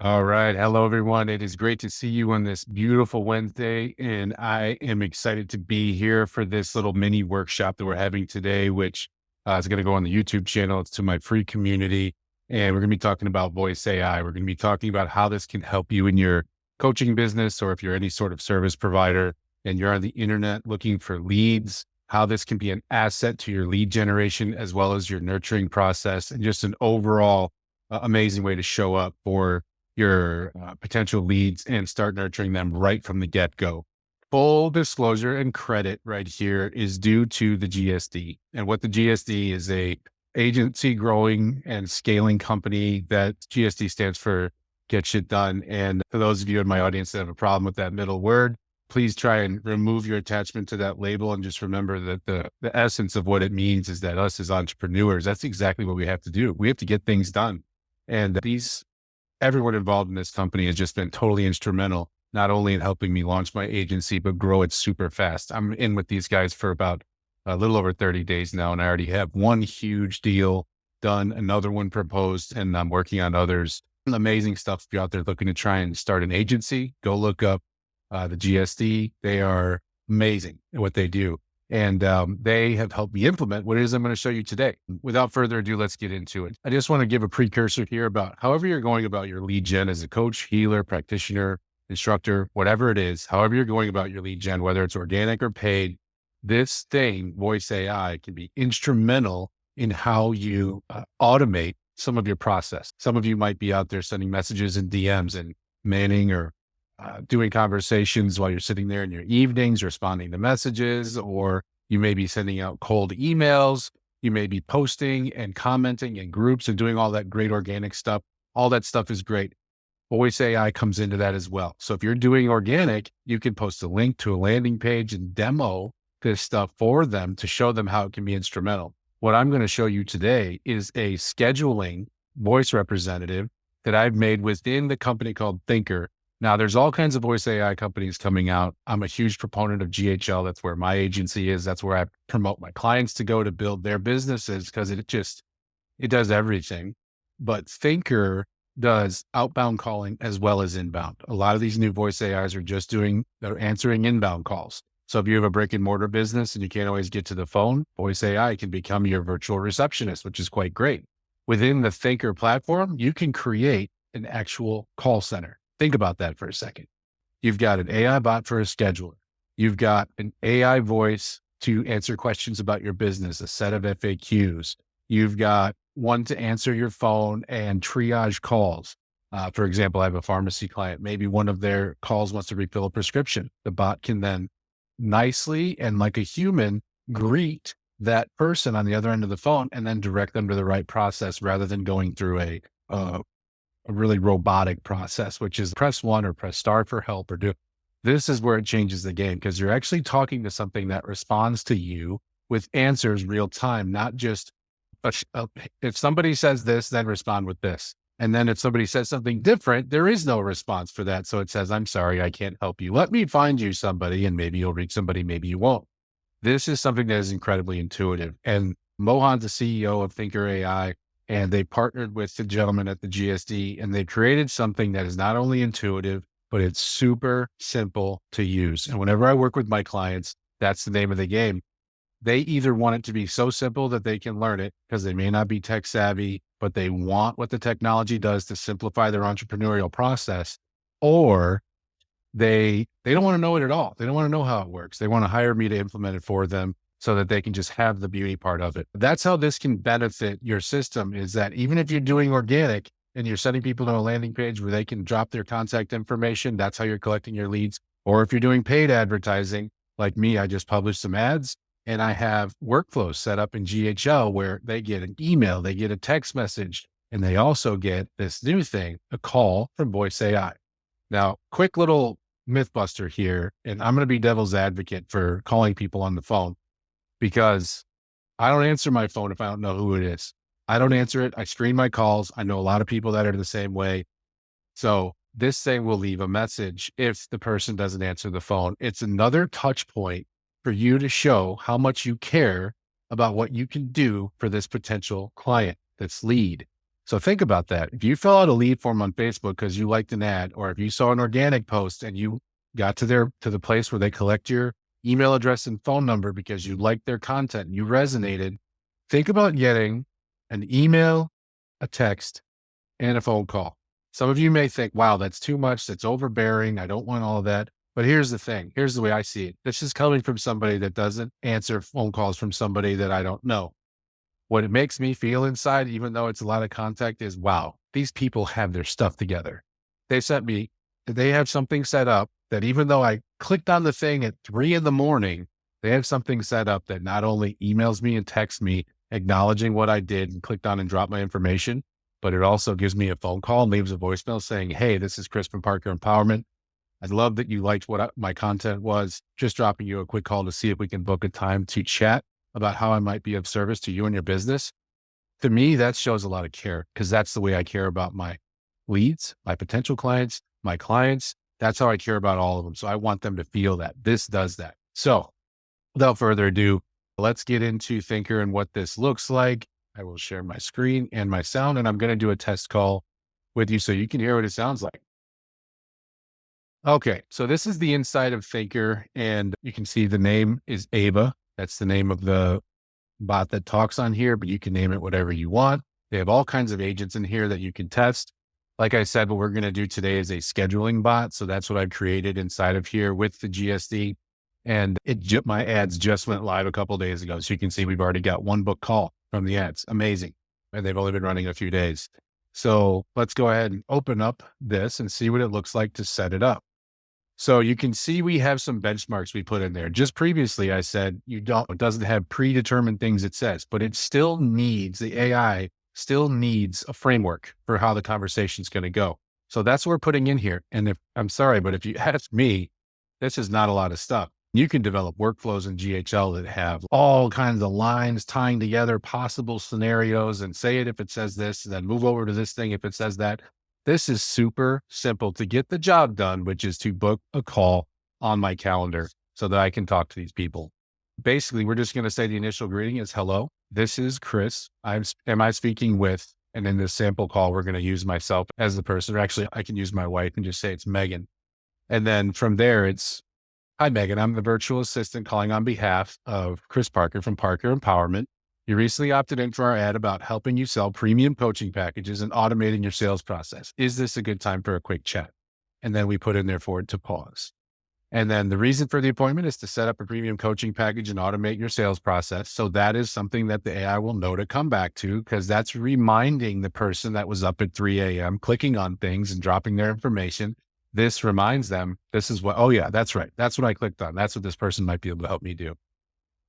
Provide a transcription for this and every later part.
All right. Hello, everyone. It is great to see you on this beautiful Wednesday. And I am excited to be here for this little mini workshop that we're having today, which is going to go on the YouTube channel. It's to my free community. And we're going to be talking about voice AI. We're going to be talking about how this can help you in your coaching business, or if you're any sort of service provider and you're on the internet looking for leads, how this can be an asset to your lead generation, as well as your nurturing process, and just an overall amazing way to show up for your potential leads and start nurturing them right from the get-go. Full disclosure and credit right here is due to the G.S.D. And what the G.S.D is a agency growing and scaling company. That G.S.D stands for Get Shit Done. And for those of you in my audience that have a problem with that middle word, please try and remove your attachment to that label and just remember that the essence of what it means is that us as entrepreneurs, that's exactly what we have to do. We have to get things done. And everyone involved in this company has just been totally instrumental, not only in helping me launch my agency, but grow it super fast. I'm in with these guys for about a little over 30 days now, and I already have one huge deal done, another one proposed, and I'm working on others. Amazing stuff. If you're out there looking to try and start an agency, go look up the G.S.D. They are amazing at what they do. And they have helped me implement what it is I'm going to show you today. Without further ado, let's get into it. I just want to give a precursor here about however you're going about your lead gen as a coach, healer, practitioner, instructor, whatever it is, however you're going about your lead gen, whether it's organic or paid, this thing, voice AI, can be instrumental in how you automate some of your process. Some of you might be out there sending messages in DMs and manning or doing conversations while you're sitting there in your evenings, responding to messages, or you may be sending out cold emails. You may be posting and commenting in groups and doing all that great organic stuff. All that stuff is great. Voice AI comes into that as well. So if you're doing organic, you can post a link to a landing page and demo this stuff for them to show them how it can be instrumental. What I'm going to show you today is a scheduling voice representative that I've made within the company called Thinkrr. Now, there's all kinds of voice AI companies coming out. I'm a huge proponent of GHL. That's where my agency is. That's where I promote my clients to go to build their businesses, because it does everything. But Thinkrr does outbound calling as well as inbound. A lot of these new voice AIs they're answering inbound calls. So if you have a brick and mortar business and you can't always get to the phone, voice AI can become your virtual receptionist, which is quite great. Within the Thinkrr platform, you can create an actual call center. Think about that for a second. You've got an AI bot for a scheduler. You've got an AI voice to answer questions about your business, a set of FAQs. You've got one to answer your phone and triage calls. For example, I have a pharmacy client. Maybe one of their calls wants to refill a prescription. The bot can then nicely and like a human greet that person on the other end of the phone and then direct them to the right process, rather than going through a really robotic process, which is press one or press star for help or do. This is where it changes the game, because you're actually talking to something that responds to you with answers real time, not just if somebody says this, then respond with this. And then if somebody says something different, there is no response for that. So it says, I'm sorry, I can't help you. Let me find you somebody, and maybe you'll reach somebody, maybe you won't. This is something that is incredibly intuitive. And Mohan's the CEO of Thinkrr AI, and they partnered with the gentleman at the G.S.D, and they created something that is not only intuitive, but it's super simple to use. And whenever I work with my clients, that's the name of the game. They either want it to be so simple that they can learn it, because they may not be tech savvy, but they want what the technology does to simplify their entrepreneurial process, or they don't want to know it at all. They don't want to know how it works. They want to hire me to implement it for them so that they can just have the beauty part of it. That's how this can benefit your system, is that even if you're doing organic and you're sending people to a landing page where they can drop their contact information, that's how you're collecting your leads. Or if you're doing paid advertising, like me, I just published some ads and I have workflows set up in GHL where they get an email, they get a text message, and they also get this new thing, a call from voice AI. Now, quick little myth buster here, and I'm going to be devil's advocate for calling people on the phone, because I don't answer my phone if I don't know who it is. I don't answer it. I screen my calls. I know a lot of people that are the same way. So this thing will leave a message if the person doesn't answer the phone. It's another touch point for you to show how much you care about what you can do for this potential client, this lead. So think about that. If you fill out a lead form on Facebook because you liked an ad, or if you saw an organic post and you got to the place where they collect your email address and phone number because you liked their content and you resonated, think about getting an email, a text, and a phone call. Some of you may think, wow, that's too much. That's overbearing. I don't want all of that. But here's the thing. Here's the way I see it. This is coming from somebody that doesn't answer phone calls from somebody that I don't know. What it makes me feel inside, even though it's a lot of contact, is wow, these people have their stuff together. They have something set up that even though I clicked on the thing at 3 a.m, they have something set up that not only emails me and texts me acknowledging what I did and clicked on and dropped my information, but it also gives me a phone call and leaves a voicemail saying, hey, this is Chris from Parker Empowerment. I love that you liked what my content was. Just dropping you a quick call to see if we can book a time to chat about how I might be of service to you and your business. To me, that shows a lot of care because that's the way I care about my leads, my potential clients, my clients. That's how I care about all of them. So I want them to feel that this does that. So without further ado, let's get into Thinkrr and what this looks like. I will share my screen and my sound, and I'm going to do a test call with you so you can hear what it sounds like. Okay, so this is the inside of Thinkrr, and you can see the name is Ava. That's the name of the bot that talks on here, but you can name it whatever you want. They have all kinds of agents in here that you can test. Like I said, what we're going to do today is a scheduling bot. So that's what I've created inside of here with the G.S.D. And my ads just went live a couple of days ago. So you can see we've already got one book call from the ads. Amazing. And they've only been running a few days. So let's go ahead and open up this and see what it looks like to set it up. So you can see we have some benchmarks we put in there. Just previously, I said it doesn't have predetermined things it says, but it still needs, the AI still needs a framework for how the conversation is going to go. So that's what we're putting in here. And I'm sorry, but if you ask me, this is not a lot of stuff. You can develop workflows in GHL that have all kinds of lines tying together possible scenarios and say it if it says this, and then move over to this thing if it says that. This is super simple to get the job done, which is to book a call on my calendar so that I can talk to these people. Basically, we're just going to say the initial greeting is hello. This is Chris. Am I speaking with, and in this sample call, we're going to use myself as the person, or actually I can use my wife and just say it's Megan. And then from there, it's, hi, Megan. I'm the virtual assistant calling on behalf of Chris Parker from Parker Empowerment. You recently opted in for our ad about helping you sell premium coaching packages and automating your sales process. Is this a good time for a quick chat? And then we put in there for it to pause. And then the reason for the appointment is to set up a premium coaching package and automate your sales process. So that is something that the AI will know to come back to, because that's reminding the person that was up at 3 a.m. clicking on things and dropping their information. This reminds them, this is what, oh yeah, that's right. That's what I clicked on. That's what this person might be able to help me do.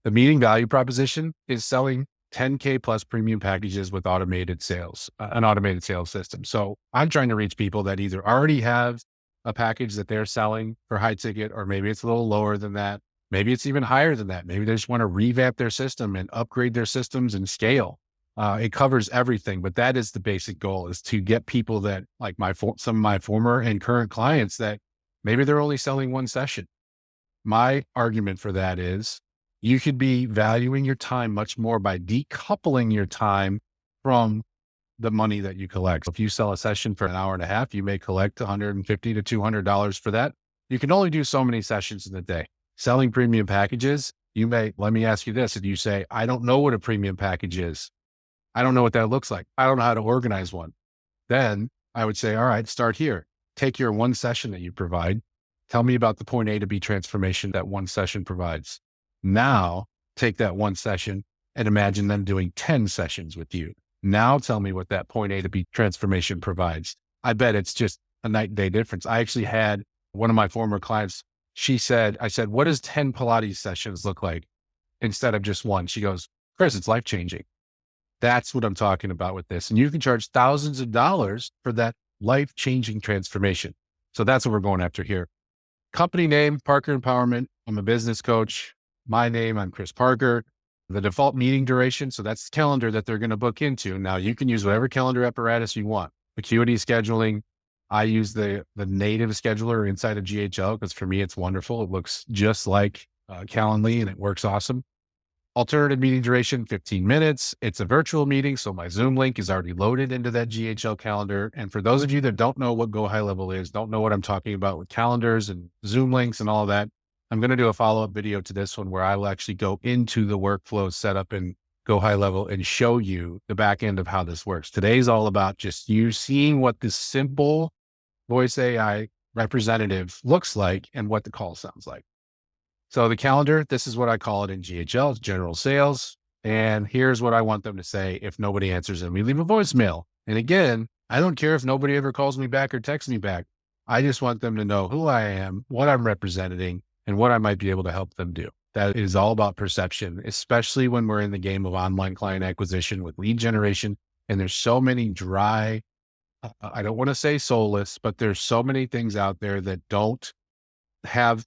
The meeting value proposition is selling 10K plus premium packages with automated sales, an automated sales system. So I'm trying to reach people that either already have a package that they're selling for high ticket, or maybe it's a little lower than that. Maybe it's even higher than that. Maybe they just want to revamp their system and upgrade their systems and scale. It covers everything, but that is the basic goal, is to get people that, like some of my former and current clients, that maybe they're only selling one session. My argument for that is you could be valuing your time much more by decoupling your time from the money that you collect. If you sell a session for an hour and a half, you may collect $150 to $200 for that. You can only do so many sessions in a day. Selling premium packages, let me ask you this. If you say, I don't know what a premium package is, I don't know what that looks like, I don't know how to organize one, then I would say, all right, start here. Take your one session that you provide. Tell me about the point A to B transformation that one session provides. Now take that one session and imagine them doing 10 sessions with you. Now tell me what that point A to B transformation provides. I bet it's just a night and day difference. I actually had one of my former clients. I said, what does 10 Pilates sessions look like instead of just one? She goes, Chris, it's life-changing. That's what I'm talking about with this. And you can charge thousands of dollars for that life-changing transformation. So that's what we're going after here. Company name, Parker Empowerment. I'm a business coach. My name, I'm Chris Parker. The default meeting duration, so that's the calendar that they're going to book into. Now you can use whatever calendar apparatus you want. Acuity scheduling. I use the native scheduler inside of GHL because for me, it's wonderful. It looks just like Calendly and it works awesome. Alternative meeting duration, 15 minutes. It's a virtual meeting, so my Zoom link is already loaded into that GHL calendar. And for those of you that don't know what Go High Level is, don't know what I'm talking about with calendars and Zoom links and all of that, I'm going to do a follow-up video to this one where I will actually go into the workflow setup and Go High Level and show you the back end of how this works. Today's all about just you seeing what this simple voice AI representative looks like and what the call sounds like. So the calendar, this is what I call it in GHL, it's general sales. And here's what I want them to say if nobody answers and we leave a voicemail. And again, I don't care if nobody ever calls me back or texts me back. I just want them to know who I am, what I'm representing, and what I might be able to help them do. That is all about perception, especially when we're in the game of online client acquisition with lead generation. And there's so many dry, I don't want to say soulless, but there's so many things out there that don't have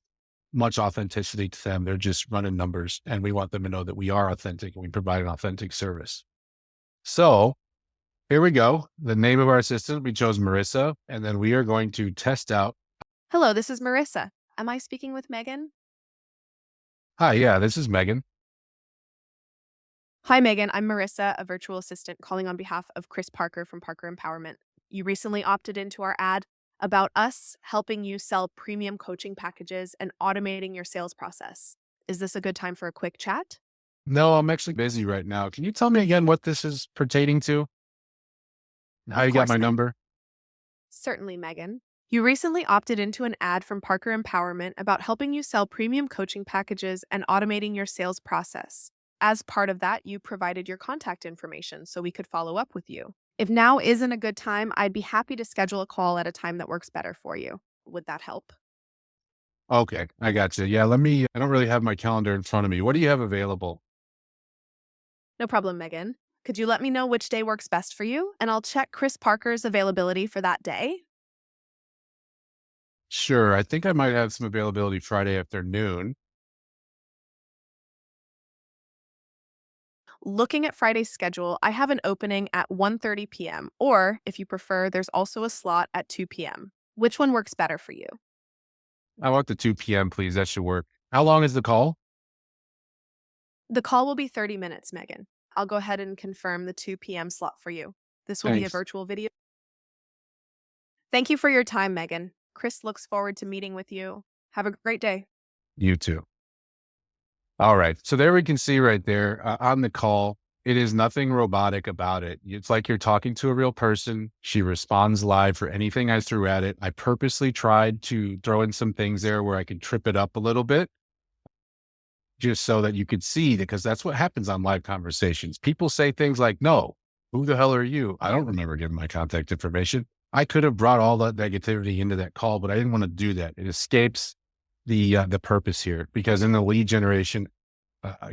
much authenticity to them. They're just running numbers, and we want them to know that we are authentic and we provide an authentic service. So here we go. The name of our assistant, we chose Marissa, and then we are going to test out. Hello, this is Marissa. Am I speaking with Megan? Hi, yeah, this is Megan. Hi, Megan. I'm Marissa, a virtual assistant calling on behalf of Chris Parker from Parker Empowerment. You recently opted into our ad about us helping you sell premium coaching packages and automating your sales process. Is this a good time for a quick chat? No, I'm actually busy right now. Can you tell me again what this is pertaining to? And how Of you got course, my number? certainly, Megan. You recently opted into an ad from Parker Empowerment about helping you sell premium coaching packages and automating your sales process. As part of that, you provided your contact information so we could follow up with you. If now isn't a good time, I'd be happy to schedule a call at a time that works better for you. Would that help? Okay, I got you. Yeah, I don't really have my calendar in front of me. What do you have available? No problem, Megan. Could you let me know which day works best for you? And I'll check Chris Parker's availability for that day. Sure. I think I might have some availability Friday afternoon. Looking at Friday's schedule, I have an opening at 1:30 p.m. Or, if you prefer, there's also a slot at 2 p.m. Which one works better for you? I want the 2 p.m., please. That should work. How long is the call? The call will be 30 minutes, Megan. I'll go ahead and confirm the 2 p.m. slot for you. This will be a Thanks. virtual video. Thank you for your time, Megan. Chris looks forward to meeting with you. Have a great day. You too. All right. So there we can see right there on the call, it is nothing robotic about it. It's like you're talking to a real person. She responds live for anything I threw at it. I purposely tried to throw in some things there where I could trip it up a little bit just so that you could see, because that's what happens on live conversations. People say things like, no, who the hell are you? I don't remember giving my contact information. I could have brought all that negativity into that call, but I didn't want to do that. It escapes the purpose here, because in the lead generation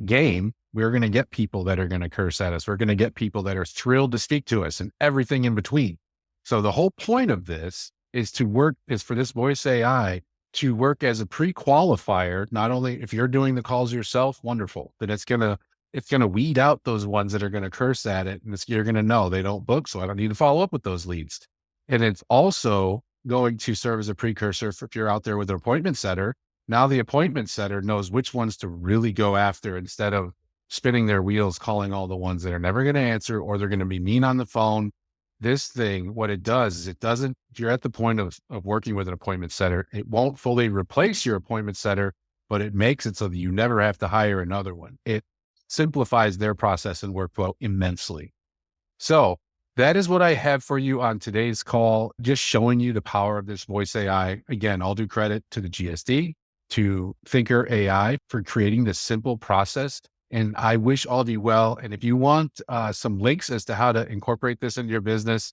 game, we're going to get people that are going to curse at us. We're going to get people that are thrilled to speak to us and everything in between. So the whole point of this is for this voice AI to work as a pre-qualifier. Not only if you're doing the calls yourself, wonderful, but it's going to weed out those ones that are going to curse at it. And you're going to know they don't book. So I don't need to follow up with those leads. And it's also going to serve as a precursor for if you're out there with an appointment setter. Now the appointment setter knows which ones to really go after instead of spinning their wheels, calling all the ones that are never going to answer, or they're going to be mean on the phone. This thing, what it does is if you're at the point of working with an appointment setter, it won't fully replace your appointment setter, but it makes it so that you never have to hire another one. It simplifies their process and workflow immensely. So that is what I have for you on today's call, just showing you the power of this voice AI. Again, all due credit to the G.S.D, to Thinkrr AI for creating this simple process. And I wish all of you well. And if you want some links as to how to incorporate this into your business,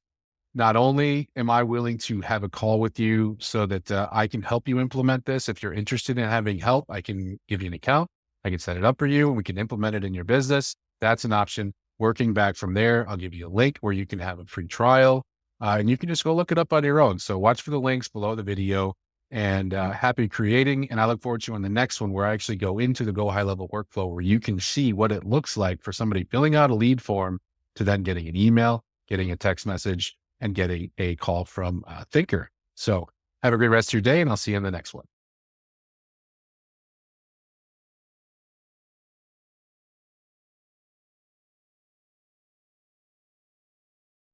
not only am I willing to have a call with you so that I can help you implement this. If you're interested in having help, I can give you an account. I can set it up for you and we can implement it in your business. That's an option. Working back from there, I'll give you a link where you can have a free trial and you can just go look it up on your own. So watch for the links below the video, and happy creating. And I look forward to on the next one where I actually go into the Go High Level workflow where you can see what it looks like for somebody filling out a lead form to then getting an email, getting a text message, and getting a call from Thinkrr. So have a great rest of your day, and I'll see you in the next one.